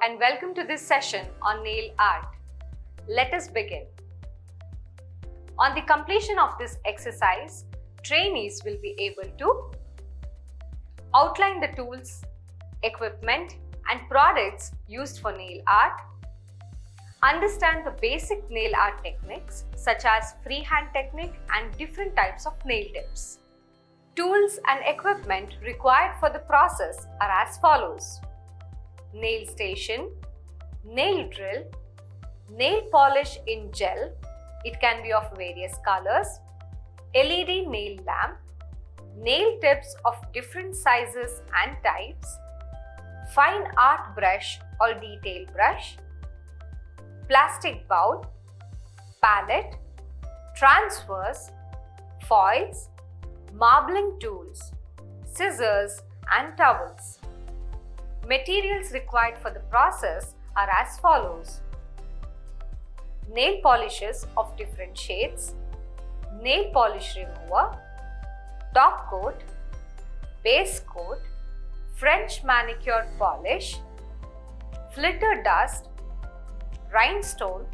and welcome to this session on nail art. Let us begin. On the completion of this exercise, trainees will be able to outline the tools, equipment and products used for nail art, understand the basic nail art techniques such as freehand technique and different types of nail tips. Tools and equipment required for the process are as follows: nail station, nail drill, nail polish in gel, it can be of various colors, LED nail lamp, nail tips of different sizes and types, fine art brush or detail brush, plastic bowl, palette, transfers, foils, marbling tools, scissors and towels. Materials required for the process are as follows: nail polishes of different shades, nail polish remover, top coat, base coat, French manicure polish, flitter dust, rhinestone,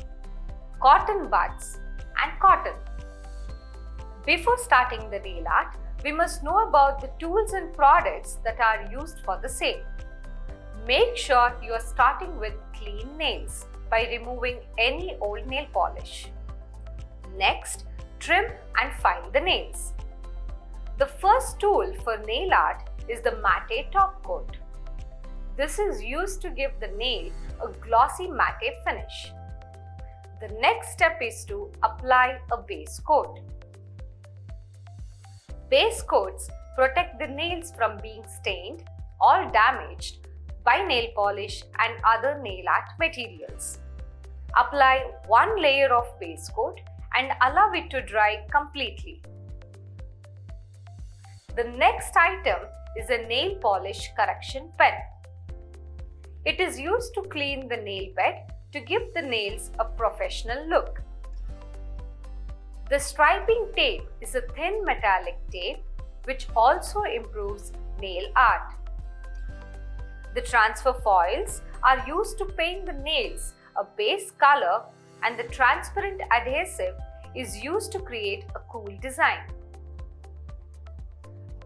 cotton buds and cotton. Before starting the nail art, we must know about the tools and products that are used for the same. Make sure you are starting with clean nails by removing any old nail polish. Next, trim and file the nails. The first tool for nail art is the matte top coat. This is used to give the nail a glossy matte finish. The next step is to apply a base coat. Base coats protect the nails from being stained or damaged by nail polish and other nail art materials. Apply one layer of base coat and allow it to dry completely. The next item is a nail polish correction pen. It is used to clean the nail bed to give the nails a professional look. The striping tape is a thin metallic tape which also improves nail art. The transfer foils are used to paint the nails a base color, and the transparent adhesive is used to create a cool design.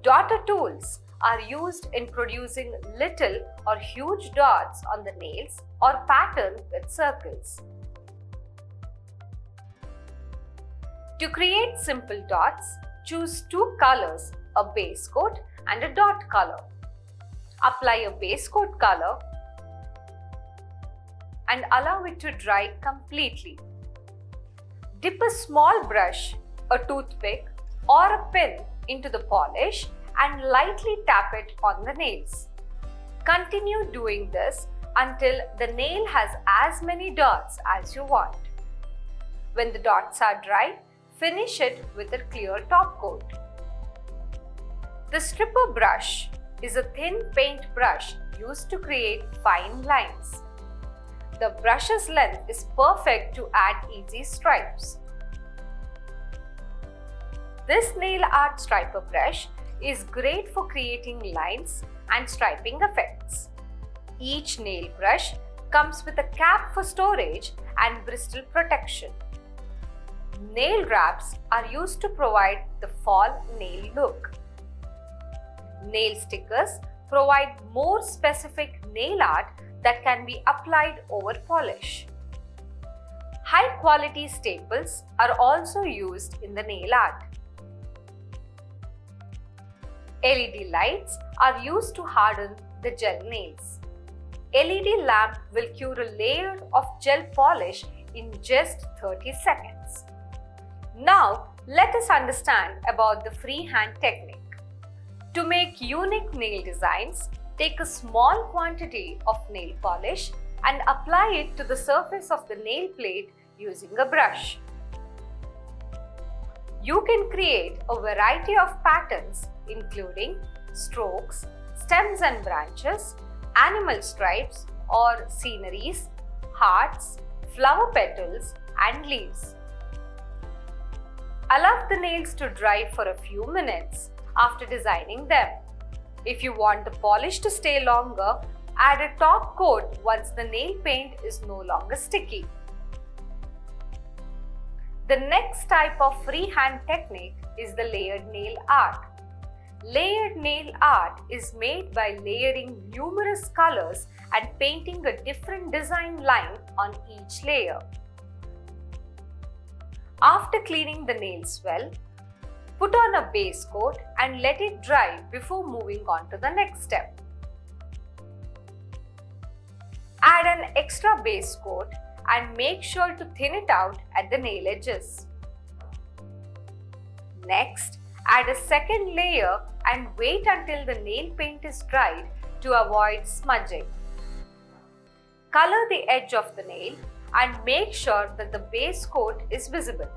Dotter tools are used in producing little or huge dots on the nails or pattern with circles. To create simple dots, choose two colors, a base coat and a dot color. Apply a base coat color and allow it to dry completely. Dip a small brush, a toothpick or a pin into the polish and lightly tap it on the nails. Continue doing this until the nail has as many dots as you want. When the dots are dry, finish it with a clear top coat. The stripper brush is a thin paint brush used to create fine lines. The brush's length is perfect to add easy stripes. This nail art striper brush is great for creating lines and striping effects. Each nail brush comes with a cap for storage and bristle protection. Nail wraps are used to provide the fall nail look. Nail stickers provide more specific nail art that can be applied over polish. High quality staples are also used in the nail art. LED lights are used to harden the gel nails. LED lamp will cure a layer of gel polish in just 30 seconds. Now, let us understand about the freehand technique. To make unique nail designs, take a small quantity of nail polish and apply it to the surface of the nail plate using a brush. You can create a variety of patterns including strokes, stems and branches, animal stripes or sceneries, hearts, flower petals and leaves. Allow the nails to dry for a few minutes after designing them. If you want the polish to stay longer, Add a top coat once the nail paint is no longer sticky. The next type of freehand technique is the layered nail art. Layered nail art is made by layering numerous colors and painting a different design line on each layer. After cleaning the nails well, put on a base coat and let it dry before moving on to the next step. Add an extra base coat and make sure to thin it out at the nail edges. Next, add a second layer and wait until the nail paint is dried to avoid smudging. Color the edge of the nail and make sure that the base coat is visible.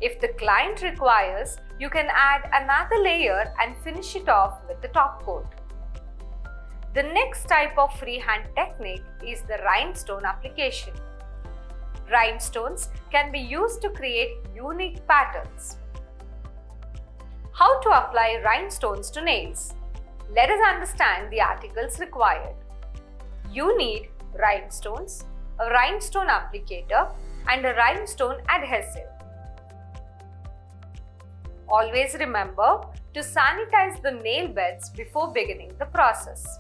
If the client requires, you can add another layer and finish it off with the top coat. The next type of freehand technique is the rhinestone application. Rhinestones can be used to create unique patterns. How to apply rhinestones to nails? Let us understand the articles required. You need rhinestones, a rhinestone applicator, and a rhinestone adhesive. Always remember to sanitize the nail beds before beginning the process.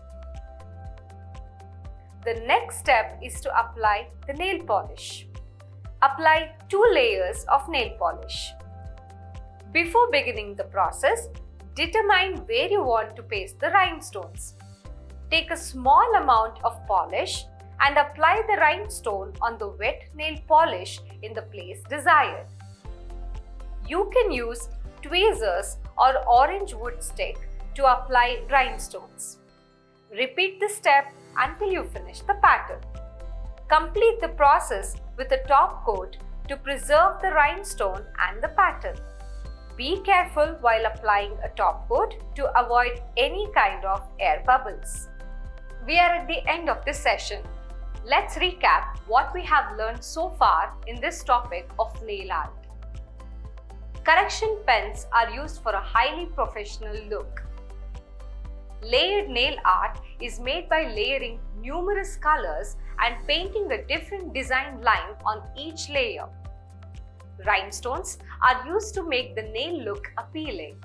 The next step is to apply the nail polish. Apply 2 layers of nail polish. Before beginning the process, determine where you want to paste the rhinestones. Take a small amount of polish and apply the rhinestone on the wet nail polish in the place desired. You can use tweezers or orange wood stick to apply rhinestones. Repeat this step until you finish the pattern. Complete the process with a top coat to preserve the rhinestone and the pattern. Be careful while applying a top coat to avoid any kind of air bubbles. We are at the end of this session. Let's recap what we have learned so far in this topic of nail art. Correction pens are used for a highly professional look. Layered nail art is made by layering numerous colors and painting a different design line on each layer. Rhinestones are used to make the nail look appealing.